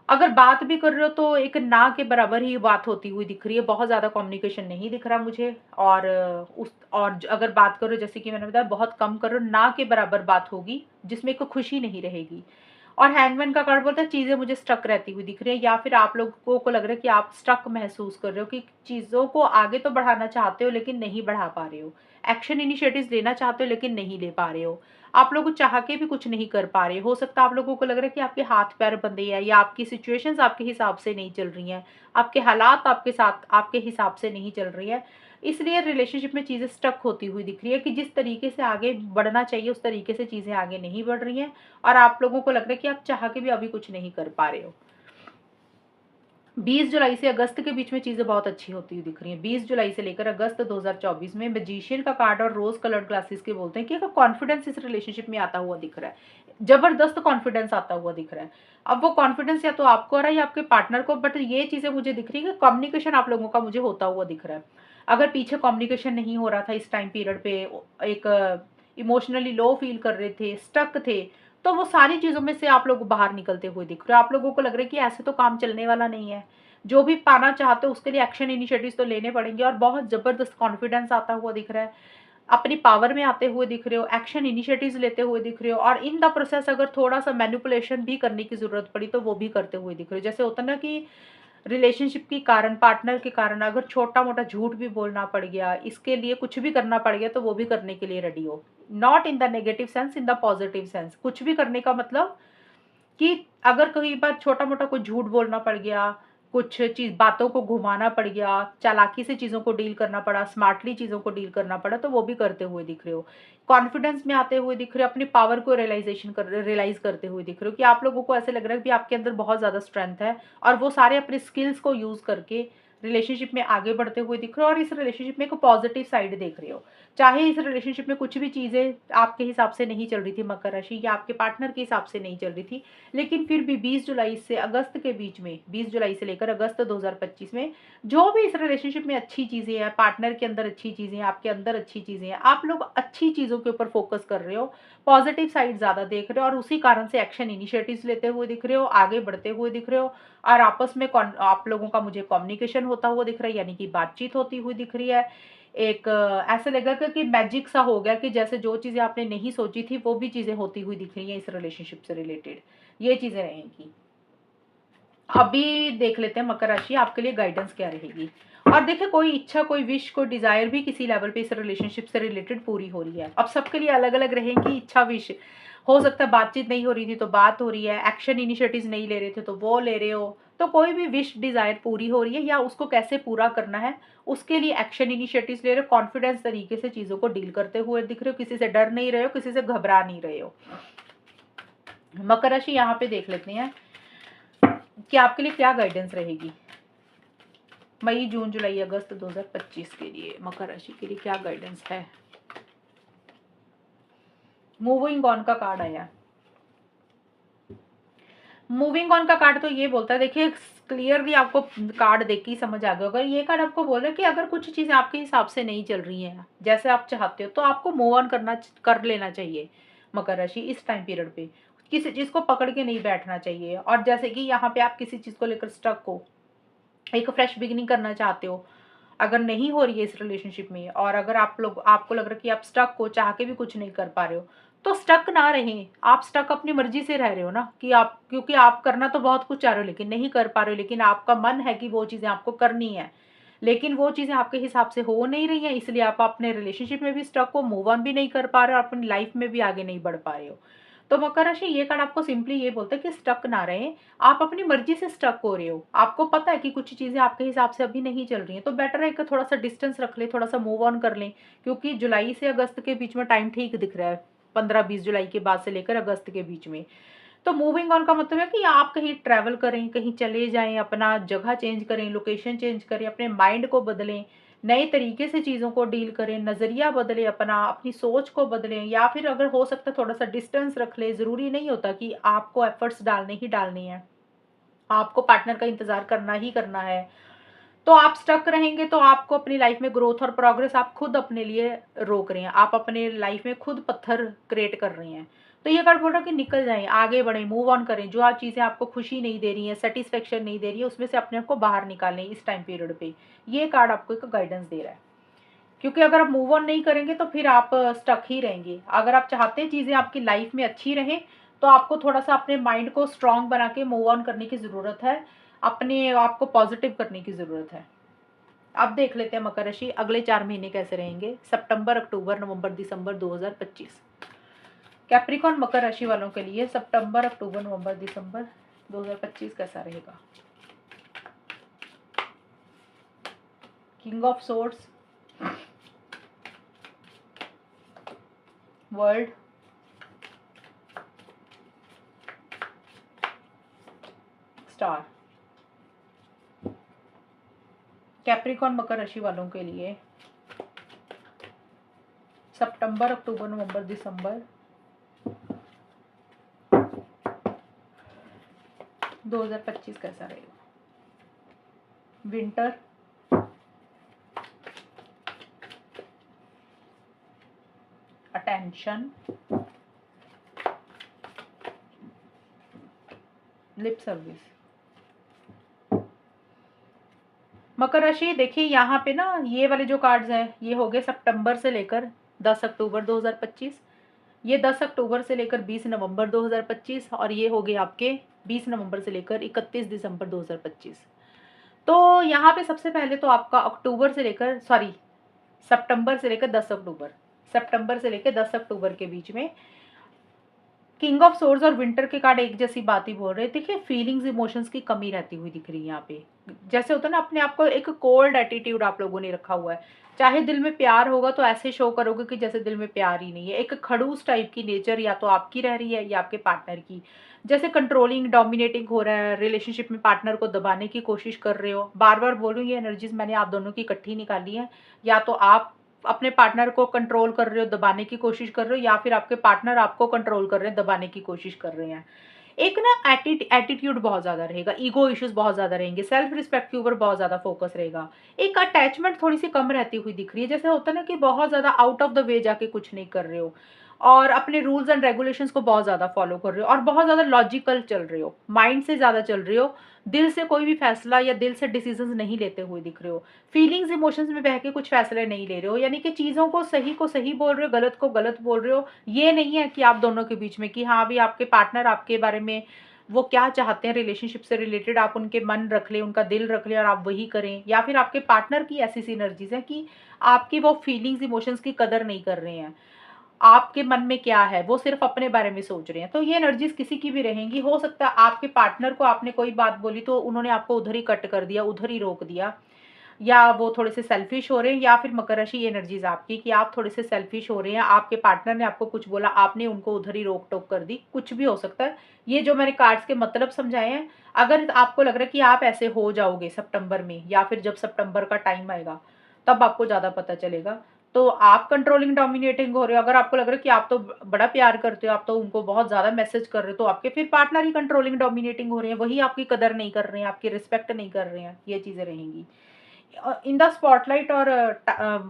अगर बात भी कर रहे हो तो एक ना के बराबर ही बात होती हुई दिख रही है, बहुत ज्यादा कम्युनिकेशन नहीं दिख रहा मुझे। और अगर बात करो, जैसे कि मैंने बताया, बहुत कम करो, ना के बराबर बात होगी जिसमें कोई खुशी नहीं रहेगी। और हैंगमैन का कार्ड बोलता है चीजें मुझे स्टक रहती हुई दिख रही है, या फिर आप लोगों को लग रहा है कि आप स्टक महसूस कर रहे हो, कि चीजों को आगे तो बढ़ाना चाहते हो लेकिन नहीं बढ़ा पा रहे हो, एक्शन इनिशिएटिव्स लेना चाहते हो लेकिन नहीं ले पा रहे हो, आप लोग चाह के भी कुछ नहीं कर पा रहे। हो सकता है आप लोगों को लग रहा है कि आपके हाथ पैर बंधे हैं, या आपकी सिचुएशंस आपके हिसाब से नहीं चल रही हैं, आपके हालात आपके साथ आपके हिसाब से नहीं चल रही है, इसलिए रिलेशनशिप में चीजें स्टक होती हुई दिख रही है, कि जिस तरीके से आगे बढ़ना चाहिए उस तरीके से चीजें आगे नहीं बढ़ रही हैं, और आप लोगों को लग रहा है कि आप चाह के भी अभी कुछ नहीं कर पा रहे हो। 20 जुलाई से अगस्त के बीच में चीजें बहुत अच्छी होती हुई दिख रही हैं। 20 जुलाई से लेकर अगस्त 2024 में मैजिशियन का कार्ड और रोज कलर्ड ग्लासेस के बोलते हैं कि कॉन्फिडेंस इस रिलेशनशिप में आता हुआ दिख रहा है, जबरदस्त कॉन्फिडेंस आता हुआ दिख रहा है। अब वो कॉन्फिडेंस या तो आपको आ रहा है या आपके पार्टनर को, बट ये चीजें मुझे दिख रही है कि कम्युनिकेशन आप लोगों का मुझे होता हुआ दिख रहा है। अगर पीछे कम्युनिकेशन नहीं हो रहा था इस टाइम पीरियड पे, एक इमोशनली लो फील कर रहे थे, स्टक थे, तो वो सारी चीजों में से आप लोग बाहर निकलते हुए दिख रहे हो। आप लोगों को लग रहा है कि ऐसे तो काम चलने वाला नहीं है, जो भी पाना चाहते हो उसके लिए एक्शन इनिशिएटिव्स तो लेने पड़ेंगे, और बहुत जबरदस्त कॉन्फिडेंस आता हुआ दिख रहा है, अपनी पावर में आते हुए दिख रहे हो, एक्शन इनिशिएटिव्स लेते हुए दिख रहे हो, और इन द प्रोसेस अगर थोड़ा सा मैनिपुलेशन भी करने की जरूरत पड़ी तो वो भी करते हुए दिख रहे हो। जैसे होता ना कि रिलेशनशिप के कारण, पार्टनर के कारण अगर छोटा मोटा झूठ भी बोलना पड़ गया, इसके लिए कुछ भी करना पड़ गया, तो वो भी करने के लिए रेडी हो। Not in the negative sense, in the positive sense. कुछ भी करने का मतलब कि अगर कहीं पर छोटा मोटा कोई झूठ बोलना पड़ गया, कुछ चीज बातों को घुमाना पड़ गया, चालाकी से चीजों को डील करना पड़ा, स्मार्टली चीजों को डील करना पड़ा, तो वो भी करते हुए दिख रहे हो। कॉन्फिडेंस में आते हुए दिख रहे हो, अपनी पावर को रियलाइज करते हुए दिख रहे हो, कि आप लोगों को ऐसे लग रहा है कि आपके अंदर बहुत ज्यादा स्ट्रेंथ है, और वो सारे अपने स्किल्स को यूज करके रिलेशनशिप में आगे बढ़ते हुए दिख रहे हो, और इस रिलेशनशिप में एक पॉजिटिव साइड देख रहे हो। चाहे इस रिलेशनशिप में कुछ भी चीजें आपके हिसाब से नहीं चल रही थी मकर राशि, या आपके पार्टनर के हिसाब से नहीं चल रही थी, लेकिन फिर भी 20 जुलाई से अगस्त के बीच में, 20 जुलाई से लेकर अगस्त 2025 में जो भी इस रिलेशनशिप में अच्छी चीजें हैं, पार्टनर के अंदर अच्छी चीजें हैं, आपके अंदर अच्छी चीजें हैं, आप लोग अच्छी चीजों के ऊपर फोकस कर रहे हो, पॉजिटिव साइड ज्यादा देख रहे हो, और उसी कारण से एक्शन इनिशिएटिव्स लेते हुए दिख रहे हो, आगे बढ़ते हुए दिख रहे हो, और आपस में आप लोगों का मुझे कम्युनिकेशन होता हुआ दिख रहा है, यानी कि बातचीत होती हुई दिख रही है। एक ऐसा लगेगा कि मैजिक सा हो गया, कि जैसे जो चीजें आपने नहीं सोची थी वो भी चीजें होती हुई दिख रही हैं इस रिलेशनशिप से रिलेटेड, ये चीजें रहेंगी। अभी देख लेते हैं मकर राशि आपके लिए गाइडेंस क्या रहेगी। और देखिए, कोई इच्छा, कोई विश, कोई डिजायर भी किसी लेवल पे इस रिलेशनशिप से रिलेटेड पूरी हो रही है। अब सबके लिए अलग अलग रहेंगी इच्छा विश। हो सकता है बातचीत नहीं हो रही थी तो बात हो रही है, एक्शन इनिशिएटिव्स नहीं ले रहे थे तो वो ले रहे हो, तो कोई भी विश डिजायर पूरी हो रही है, या उसको कैसे पूरा करना है उसके लिए एक्शन इनिशिएटिव्स ले रहे हो, कॉन्फिडेंस तरीके से चीजों को डील करते हुए दिख रहे हो, किसी से डर नहीं रहे हो, किसी से घबरा नहीं रहे हो। मकर राशि यहाँ पे देख लेते हैं कि आपके लिए क्या गाइडेंस रहेगी मई, जून, जुलाई, अगस्त 2025 के लिए। मकर राशि के लिए क्या गाइडेंस है। मूविंग ऑन का कार्ड आया। मूविंग ऑन का कार्ड तो ये बोलता है, देखिए क्लियरली आपको कार्ड देख के ही समझ आ गया होगा, ये कार्ड आपको बोल रहा है कि अगर कुछ चीजें आपके हिसाब से नहीं चल रही हैं जैसे आप चाहते हो, तो आपको मूव ऑन कर लेना चाहिए मकर राशि इस टाइम पीरियड पे। किसी चीज को पकड़ के नहीं बैठना चाहिए, और जैसे कि यहाँ पे आप किसी चीज को लेकर स्टक हो, एक फ्रेश बिगिनिंग करना चाहते हो, अगर नहीं हो रही है इस रिलेशनशिप में, और अगर आपको लग रहा है कि आप स्टक हो, चाह के भी कुछ नहीं कर पा रहे हो, तो स्टक ना रहें। आप स्टक अपनी मर्जी से रह रहे हो ना, कि आप, क्योंकि आप करना तो बहुत कुछ चाह रहे हो लेकिन नहीं कर पा रहे हो, लेकिन आपका मन है कि वो चीजें आपको करनी है, लेकिन वो चीज़ें आपके हिसाब से हो नहीं रही हैं, इसलिए आप अपने रिलेशनशिप में भी स्टक हो, मूव ऑन भी नहीं कर पा रहे हो और अपनी लाइफ में भी आगे नहीं बढ़ पा रहे हो। तो मकर राशि ये कार्ड आपको सिंपली ये बोलता है कि स्टक ना रहें, आप अपनी मर्जी से स्टक हो रहे हो, आपको पता है कि कुछ चीज़ें आपके हिसाब से अभी नहीं चल रही हैं, तो बेटर है कि थोड़ा सा डिस्टेंस रख लें, थोड़ा सा मूव ऑन कर लें, क्योंकि जुलाई से अगस्त के बीच में टाइम ठीक दिख रहा है, 15-20 जुलाई के बाद से लेकर अगस्त के बीच में। तो मूविंग ऑन का मतलब है कि आप कहीं ट्रैवल करें, कहीं चले जाएँ, अपना जगह चेंज करें, लोकेशन चेंज करें, अपने माइंड को बदलें, नए तरीके से चीज़ों को डील करें, नज़रिया बदलें अपना, अपनी सोच को बदलें, या फिर अगर हो सकता है थोड़ा-सा डिस्टेंस रख लें। ज़रूरी नहीं होता कि आपको एफर्ट्स डालने ही डालने हैं, आपको पार्टनर का इंतज़ार करना ही करना है। तो आप स्टक रहेंगे तो आपको अपनी लाइफ में ग्रोथ और प्रोग्रेस आप खुद अपने लिए रोक रहे हैं। आप अपने लाइफ में खुद पत्थर क्रिएट कर रहे हैं। तो ये कार्ड बोल रहा है कि निकल जाएँ, आगे बढ़ें, मूव ऑन करें। जो आप चीज़ें आपको खुशी नहीं दे रही हैं, सैटिस्फैक्शन नहीं दे रही है, उसमें से अपने आप को बाहर निकालें इस टाइम पीरियड पे। ये कार्ड आपको एक गाइडेंस दे रहा है। क्योंकि अगर आप मूव ऑन नहीं करेंगे तो फिर आप स्टक ही रहेंगे। अगर आप चाहते हैं चीज़ें आपकी लाइफ में अच्छी रहें, तो आपको थोड़ा-सा अपने माइंड को स्ट्रॉन्ग बना के मूव ऑन करने की ज़रूरत है। अपने आप को पॉजिटिव करने की ज़रूरत है। अब देख लेते हैं मकर राशि अगले 4 महीने कैसे रहेंगे, सितंबर, अक्टूबर, नवंबर, दिसंबर 2025। कैप्रिकॉर्न मकर राशि वालों के लिए सितंबर, अक्टूबर, नवंबर, दिसंबर 2025 कैसा रहेगा? King of swords, world, star. Capricorn मकर राशि वालों के लिए सितंबर, अक्टूबर, नवंबर, दिसंबर 2025 कैसा रहेगा? Winter, attention, lip service. मकर राशि देखिए यहाँ पे ना ये वाले जो कार्ड्स हैं ये हो गए सितंबर से लेकर 10 अक्टूबर 2025, ये 10 अक्टूबर से लेकर 20 नवंबर 2025 और ये हो गए आपके 20 नवंबर से लेकर 31 दिसंबर 2025। तो यहाँ पे सबसे पहले तो आपका अक्टूबर से लेकर सितंबर से लेकर 10 अक्टूबर, सितंबर से लेकर 10 अक्टूबर के बीच में किंग ऑफ सोर्ड्स और विंटर के कार्ड एक जैसी बात ही बोल रहे हैं। देखिए फीलिंग्स इमोशंस की कमी रहती हुई दिख रही है यहाँ पे। जैसे होता है ना अपने आप को एक कोल्ड एटीट्यूड आप लोगों ने रखा हुआ है। चाहे दिल में प्यार होगा तो ऐसे शो करोगे कि जैसे दिल में प्यार ही नहीं है। एक खड़ूस टाइप की नेचर या तो आपकी रह रही है या आपके पार्टनर की। जैसे कंट्रोलिंग डोमिनेटिंग हो रहा है, रिलेशनशिप में पार्टनर को दबाने की कोशिश कर रहे हो। बार बार बोल रही हूँ ये एनर्जीज मैंने आप दोनों की इकट्ठी निकाली है। या तो आप अपने पार्टनर को कंट्रोल कर रहे हो, दबाने की कोशिश कर रहे हो, या फिर आपके पार्टनर आपको कंट्रोल कर रहे हैं, दबाने की कोशिश कर रहे हैं। एक ना एटीट्यूड बहुत ज़्यादा रहेगा, ईगो इश्यूज बहुत ज़्यादा रहेंगे, सेल्फ रिस्पेक्ट के ऊपर बहुत ज़्यादा फोकस रहेगा। एक अटैचमेंट थोड़ी सी कम रहती हुई दिख रही है। जैसे होता है ना कि बहुत ज़्यादा आउट ऑफ द वे जाके कुछ नहीं कर रहे हो और अपने रूल्स एंड रेगुलेशंस को बहुत ज़्यादा फॉलो कर रहे हो और बहुत ज़्यादा लॉजिकल चल रहे हो, माइंड से ज़्यादा चल रहे हो। दिल से कोई भी फैसला या दिल से डिसीजंस नहीं लेते हुए दिख रहे हो। फीलिंग्स इमोशंस में बह के कुछ फैसले नहीं ले रहे हो, यानी कि चीज़ों को सही बोल रहे हो, गलत को गलत बोल रहे हो। ये नहीं है कि आप दोनों के बीच में कि हाँ अभी आपके पार्टनर आपके बारे में वो क्या चाहते हैं रिलेशनशिप से रिलेटेड आप उनके मन रख लें, उनका दिल रख लें और आप वही करें, या फिर आपके पार्टनर की ऐसी सिनर्जीज है कि आपकी वो फीलिंग्स इमोशंस की कदर नहीं कर रहे हैं। आपके मन में क्या है वो सिर्फ अपने बारे में सोच रहे हैं। तो ये एनर्जीज किसी की भी रहेंगी। हो सकता है आपके पार्टनर को आपने कोई बात बोली तो उन्होंने आपको उधर ही कट कर दिया, उधर ही रोक दिया, या वो थोड़े से सेल्फिश हो रहे हैं, या फिर मकर राशि एनर्जीज आपकी कि आप थोड़े से सेल्फिश हो रहे हैं। आपके पार्टनर ने आपको कुछ बोला, आपने उनको उधर ही रोक टोक कर दी, कुछ भी हो सकता है। ये जो मैंने कार्ड्स के मतलब समझाए हैं, अगर आपको लग रहा है कि आप ऐसे हो जाओगे सितंबर में या फिर जब सितंबर का टाइम आएगा तब आपको ज़्यादा पता चलेगा। तो आप कंट्रोलिंग डोमिनेटिंग हो रहे हो। अगर आपको लग रहा है कि आप तो बड़ा प्यार करते हो, आप तो उनको बहुत ज़्यादा मैसेज कर रहे हो, तो आपके फिर पार्टनर ही कंट्रोलिंग डोमिनेटिंग हो रहे हैं, वही आपकी कदर नहीं कर रहे हैं, आपकी रिस्पेक्ट नहीं कर रहे हैं। ये चीज़ें रहेंगी। इन द स्पॉटलाइट और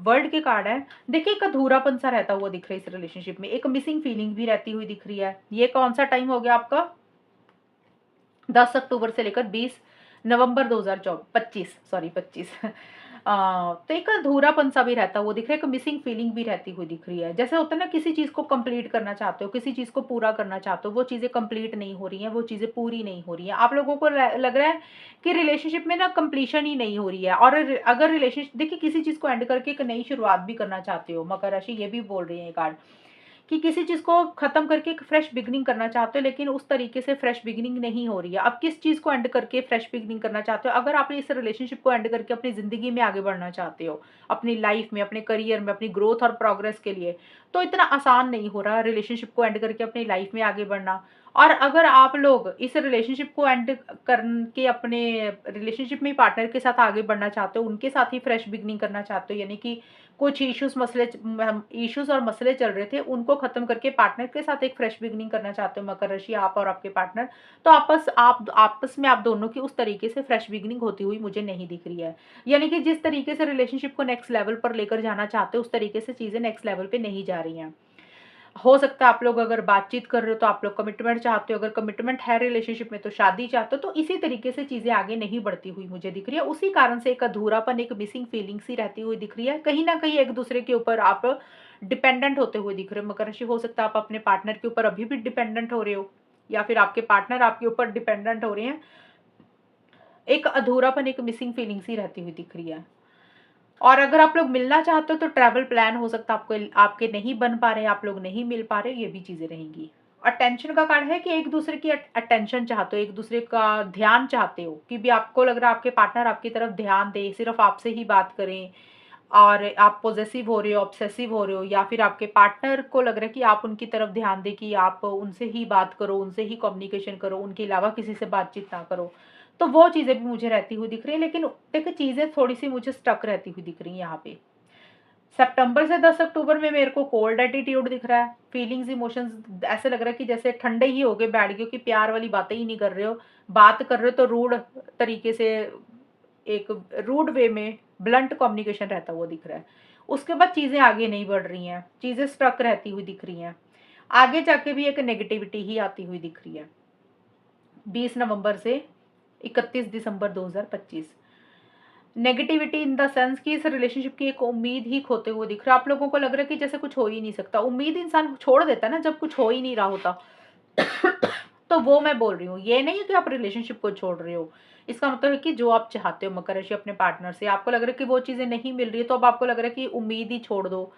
वर्ल्ड के कार्ड है। देखिए एक अधूरापन सा रहता हुआ दिख रहा है इस रिलेशनशिप में, एक मिसिंग फीलिंग भी रहती हुई दिख रही है। ये कौन सा टाइम हो गया आपका? 10 अक्टूबर से लेकर 20 नवंबर 2025, सॉरी 25 तो एक अधूरापन सा भी रहता हुआ दिख रहा है, एक मिसिंग फीलिंग भी रहती हुई दिख रही है। जैसे होता है ना, किसी चीज़ को कंप्लीट करना चाहते हो, किसी चीज़ को पूरा करना चाहते हो, वो चीज़ें कंप्लीट नहीं हो रही हैं, वो चीज़ें पूरी नहीं हो रही हैं। आप लोगों को लग रहा है कि रिलेशनशिप में ना कंप्लीशन ही नहीं हो रही है। और अगर रिलेशनशिप, देखिए किसी चीज़ को एंड करके एक नई शुरुआत भी करना चाहते हो, मकर राशि ये भी बोल रही है कार्ड, कि किसी चीज़ को ख़त्म करके एक फ्रेश बिगिनिंग करना चाहते हो, लेकिन उस तरीके से फ्रेश बिगिनिंग नहीं हो रही है। अब किस चीज़ को एंड करके फ्रेश बिगिनिंग करना चाहते हो? अगर आप इस रिलेशनशिप को एंड करके अपनी ज़िंदगी में आगे बढ़ना चाहते हो, अपनी लाइफ़ में, अपने करियर में, अपनी ग्रोथ और प्रोग्रेस के लिए, तो इतना आसान नहीं हो रहा रिलेशनशिप को एंड करके अपनी लाइफ़ में आगे बढ़ना। और अगर आप लोग इस रिलेशनशिप को एंड करके अपने रिलेशनशिप में पार्टनर के साथ आगे बढ़ना चाहते हो, उनके साथ ही फ्रेश बिगिनिंग करना चाहते हो, यानी कि कुछ इश्यूज और मसले चल रहे थे, उनको खत्म करके पार्टनर के साथ एक फ्रेश बिगिनिंग करना चाहते हो मकर राशि, आप और आपके पार्टनर, तो आपस में आप दोनों की उस तरीके से फ्रेश बिगिनिंग होती हुई मुझे नहीं दिख रही है। यानी कि जिस तरीके से रिलेशनशिप को नेक्स्ट लेवल पर लेकर जाना चाहते हो, उस तरीके से चीजें नेक्स्ट लेवल पे नहीं जा रही हैं। हो सकता है आप लोग अगर बातचीत कर रहे हो तो आप लोग कमिटमेंट चाहते हो, अगर कमिटमेंट है रिलेशनशिप में तो शादी चाहते हो, तो इसी तरीके से चीजें आगे नहीं बढ़ती हुई मुझे दिख रही है। उसी कारण से एक अधूरापन, एक मिसिंग फीलिंग सी रहती हुई दिख रही है। कहीं ना कहीं एक दूसरे के ऊपर आप डिपेंडेंट होते हुए दिख रहे हो मकर राशि। हो सकता है आप अपने पार्टनर के ऊपर अभी भी डिपेंडेंट हो रहे हो, या फिर आपके पार्टनर आपके ऊपर डिपेंडेंट हो रहे हैं। एक अधूरापन, एक मिसिंग फीलिंग सी रहती हुई दिख रही है। और अगर आप लोग मिलना चाहते हो तो ट्रैवल प्लान हो सकता है, आपको आपके नहीं बन पा रहे, आप लोग नहीं मिल पा रहे, ये भी चीजें रहेंगी। अटेंशन का कार्ड है कि एक दूसरे की अटेंशन चाहते हो, एक दूसरे का ध्यान चाहते हो, कि भी आपको लग रहा है आपके पार्टनर आपकी तरफ ध्यान दे, सिर्फ आपसे ही बात करें। और आप पॉजेसिव हो रहे हो, ऑब्सेसिव हो रहे हो, या फिर आपके पार्टनर को लग रहा है कि आप उनकी तरफ ध्यान दें, कि आप उनसे ही बात करो, उनसे ही कम्युनिकेशन करो, उनके अलावा किसी से बातचीत ना करो। तो वो चीज़ें भी मुझे रहती हुई दिख रही है, लेकिन देखिए चीज़ें थोड़ी-सी मुझे स्टक रहती हुई दिख रही हैं यहाँ पे। सितंबर से 10 अक्टूबर में मेरे को कोल्ड एटीट्यूड दिख रहा है। फीलिंग्स, इमोशंस ऐसे लग रहा है कि जैसे ठंडे ही हो गए, बैठ गए, कि प्यार वाली बातें ही नहीं कर रहे हो। बात कर रहे हो तो रूड तरीके से, एक रूड वे में ब्लंट कम्युनिकेशन रहता हुआ दिख रहा है। उसके बाद चीज़ें आगे नहीं बढ़ रही हैं, चीज़ें स्टक रहती हुई दिख रही हैं। आगे जाके भी एक नेगेटिविटी ही आती हुई दिख रही है। 20 नवंबर से 31 दिसंबर 2025, नेगेटिविटी इन द सेंस कि इस रिलेशनशिप की एक उम्मीद ही खोते हुए दिख रहा है। आप लोगों को लग रहा है कि जैसे कुछ हो ही नहीं सकता। उम्मीद इंसान छोड़ देता है ना जब कुछ हो ही नहीं रहा होता। तो वो मैं बोल रही हूँ, ये नहीं है कि आप रिलेशनशिप को छोड़ रहे हो। इसका मतलब है कि जो आप चाहते हो मकर राशि अपने पार्टनर से, आपको लग रहा है कि वो चीज़ें नहीं मिल रही है, तो अब आपको लग रहा है कि उम्मीद ही छोड़ दो,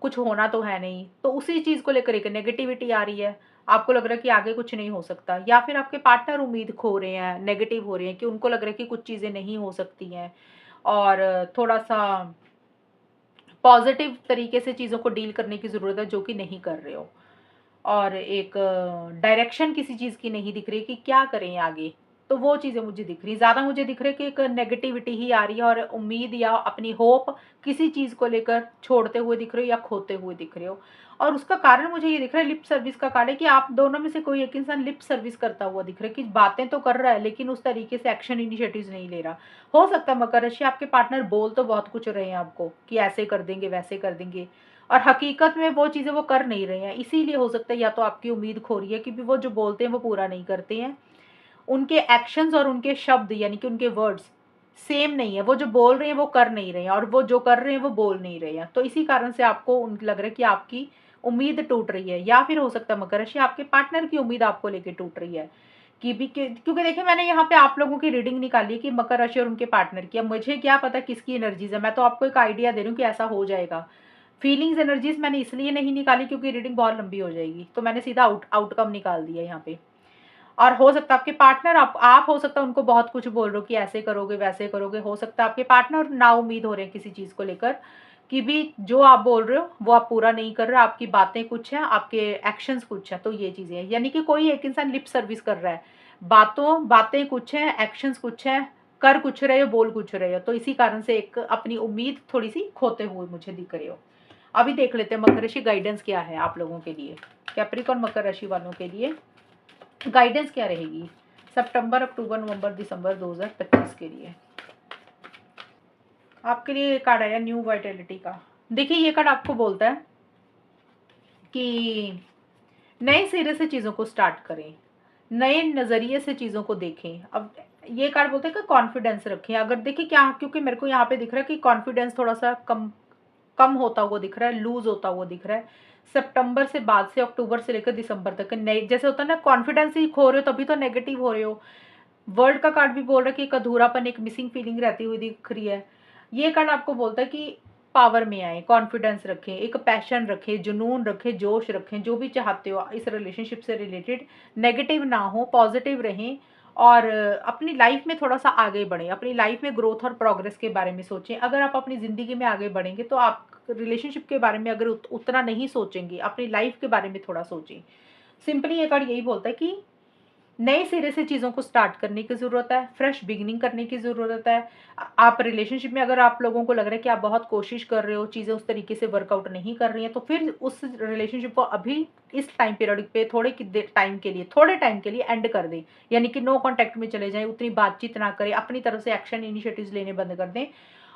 कुछ होना तो है नहीं। तो उसी चीज़ को लेकर एक नेगेटिविटी आ रही है। आपको लग रहा है कि आगे कुछ नहीं हो सकता, या फिर आपके पार्टनर उम्मीद खो रहे हैं, नेगेटिव हो रहे हैं, कि उनको लग रहा है कि कुछ चीज़ें नहीं हो सकती हैं। और थोड़ा-सा पॉज़िटिव तरीके से चीज़ों को डील करने की ज़रूरत है, जो कि नहीं कर रहे हो। और एक डायरेक्शन किसी चीज़ की नहीं दिख रही कि क्या करें आगे, तो वो चीज़ें मुझे दिख रही हैं। ज़्यादा मुझे दिख रहा है कि एक नेगेटिविटी ही आ रही है, और उम्मीद या अपनी होप किसी चीज़ को लेकर छोड़ते हुए दिख रहे हो या खोते हुए दिख रहे हो। और उसका कारण मुझे ये दिख रहा है, लिप सर्विस का कार्ड है, कि आप दोनों में से कोई एक इंसान लिप सर्विस करता हुआ दिख रहा है, कि बातें तो कर रहा है लेकिन उस तरीके से एक्शन इनिशिएटिव्स नहीं ले रहा। हो सकता है मकर राशि आपके पार्टनर बोल तो बहुत कुछ रहे हैं आपको, कि ऐसे कर देंगे, वैसे कर देंगे, और हकीकत में वो चीज़ें वो कर नहीं रहे हैं। इसीलिए हो सकता है या तो आपकी उम्मीद खो रही है, कि भी वो जो बोलते हैं वो पूरा नहीं करते हैं। उनके एक्शंस और उनके शब्द, यानी कि उनके वर्ड्स सेम नहीं है। वो जो बोल रहे हैं वो कर नहीं रहे हैं, और वो जो कर रहे हैं वो बोल नहीं रहे हैं। तो इसी कारण से आपको लग रहा है कि आपकी उम्मीद टूट रही है, या फिर हो सकता है मकर राशि आपके पार्टनर की उम्मीद आपको लेके टूट रही है। कि भी क्योंकि देखिए मैंने यहाँ पे आप लोगों की रीडिंग निकाली है कि मकर राशि और उनके पार्टनर की। अब मुझे क्या पता किसकी एनर्जीज है, मैं तो आपको एक आइडिया दे रही हूँ कि ऐसा हो जाएगा। फीलिंग्स, एनर्जीज मैंने इसलिए नहीं निकाली क्योंकि रीडिंग बहुत लंबी हो जाएगी, तो मैंने सीधा आउटकम निकाल दिया यहाँ पे। और हो सकता है आपके पार्टनर, आप हो सकता है उनको बहुत कुछ बोल रहे हो कि ऐसे करोगे, वैसे करोगे। हो सकता है आपके पार्टनर ना उम्मीद हो रहे हैं किसी चीज़ को लेकर, कि भी जो आप बोल रहे हो वो आप पूरा नहीं कर रहे, आपकी बातें कुछ हैं, आपके एक्शंस कुछ हैं। तो ये चीज़ें हैं, यानी कि कोई एक इंसान लिप सर्विस कर रहा है, बातें कुछ हैं, एक्शंस कुछ हैं, कर कुछ रहे हो, बोल कुछ रहे हो। तो इसी कारण से एक अपनी उम्मीद थोड़ी सी खोते हुए मुझे दिख रहे हो। अभी देख लेते हैं मकर राशि गाइडेंस क्या है आप लोगों के लिए, कैप्रिकॉर्न मकर राशि वालों के लिए गाइडेंस क्या रहेगी सितंबर, अक्टूबर, नवंबर, दिसंबर 2025 के लिए। आपके लिए ये कार्ड आया न्यू वाइटैलिटी का। देखिए ये कार्ड आपको बोलता है कि नए सिरे से चीज़ों को स्टार्ट करें, नए नज़रिए से चीज़ों को देखें। अब ये कार्ड बोलते हैं कि कॉन्फिडेंस रखें। अगर देखिए क्या, क्योंकि मेरे को यहाँ पे दिख रहा है कि कॉन्फिडेंस थोड़ा सा कम कम होता हुआ दिख रहा है, लूज होता हुआ दिख रहा है सितंबर से बाद से, अक्टूबर से लेकर दिसंबर तक। जैसे होता है ना, कॉन्फिडेंस ही खो रहे हो तभी तो नेगेटिव हो रहे हो। वर्ल्ड का कार्ड भी बोल रहा है कि एक अधूरापन, एक मिसिंग फीलिंग रहती हुई दिख रही है। ये कार्ड आपको बोलता है कि पावर में आए, कॉन्फिडेंस रखें, एक पैशन रखें, जुनून रखें, जोश रखें, जो भी चाहते हो इस रिलेशनशिप से रिलेटेड, नेगेटिव ना हो, पॉजिटिव रहें। और अपनी लाइफ में थोड़ा सा आगे बढ़ें, अपनी लाइफ में ग्रोथ और प्रोग्रेस के बारे में सोचें। अगर आप अपनी ज़िंदगी में आगे बढ़ेंगे तो आप रिलेशनशिप के बारे में अगर उतना नहीं सोचेंगे, अपनी लाइफ के बारे में थोड़ा सोचें। सिंपली ये कार्ड यही बोलता है कि नए सिरे से चीज़ों को स्टार्ट करने की ज़रूरत है, फ्रेश बिगिनिंग करने की ज़रूरत है। आप रिलेशनशिप में अगर आप लोगों को लग रहा है कि आप बहुत कोशिश कर रहे हो, चीज़ें उस तरीके से वर्कआउट नहीं कर रही हैं, तो फिर उस रिलेशनशिप को अभी इस टाइम पीरियड पे थोड़े टाइम के लिए एंड कर दें। यानी कि नो कॉन्टैक्ट में चले जाएँ, उतनी बातचीत ना करें, अपनी तरफ से एक्शन इनिशिएटिव्स लेने बंद कर दें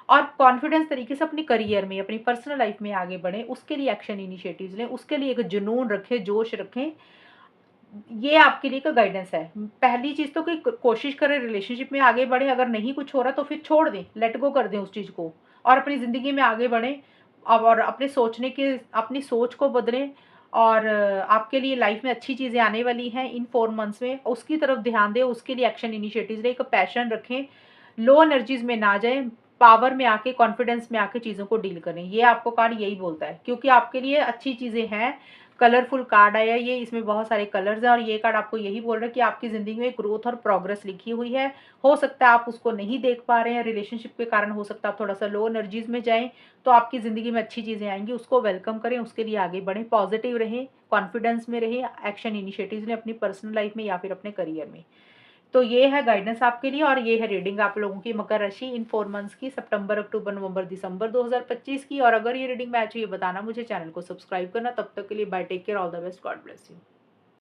और कॉन्फिडेंस तरीके से अपनी करियर में, अपनी पर्सनल लाइफ में आगे बढ़ें। उसके लिए एक्शन इनिशिएटिव्स लें, उसके लिए एक जुनून रखें, जोश रखें। ये आपके लिए एक गाइडेंस है। पहली चीज़ तो कि कोशिश करें रिलेशनशिप में आगे बढ़ें, अगर नहीं कुछ हो रहा तो फिर छोड़ दें, लेट गो कर दें उस चीज़ को और अपनी ज़िंदगी में आगे बढ़ें। अब और अपनी सोच को बदलें और आपके लिए लाइफ में अच्छी चीज़ें आने वाली हैं इन 4 मंथ्स में, उसकी तरफ ध्यान दें, उसके लिए एक्शन इनिशिएटिव्स लें, एक पैशन रखें, लो एनर्जीज़ में ना जाएँ, पावर में आके, कॉन्फिडेंस में आके चीज़ों को डील करें। ये आपको कार्ड यही बोलता है, क्योंकि आपके लिए अच्छी चीज़ें हैं। कलरफुल कार्ड आया ये, इसमें बहुत सारे कलर्स हैं और ये कार्ड आपको यही बोल रहा है कि आपकी ज़िंदगी में ग्रोथ और प्रोग्रेस लिखी हुई है। हो सकता है आप उसको नहीं देख पा रहे हैं, रिलेशनशिप के कारण हो सकता है आप थोड़ा-सा लो एनर्जीज़ में जाएँ, तो आपकी ज़िंदगी में अच्छी चीज़ें आएँगी, उसको वेलकम करें, उसके लिए आगे बढ़ें, पॉजिटिव रहें, कॉन्फिडेंस में रहें, एक्शन इनिशिएटिव्स लें अपनी पर्सनल लाइफ में या फिर अपने करियर में। तो ये है गाइडेंस आपके लिए और ये है रीडिंग आप लोगों की मकर राशि इन 4 मंथ्स की, सितंबर, अक्टूबर, नवंबर, दिसंबर 2025 की। और अगर ये रीडिंग मैच हुई है बताना मुझे, चैनल को सब्सक्राइब करना। तब तक के लिए bye, take care, all the best, God bless you.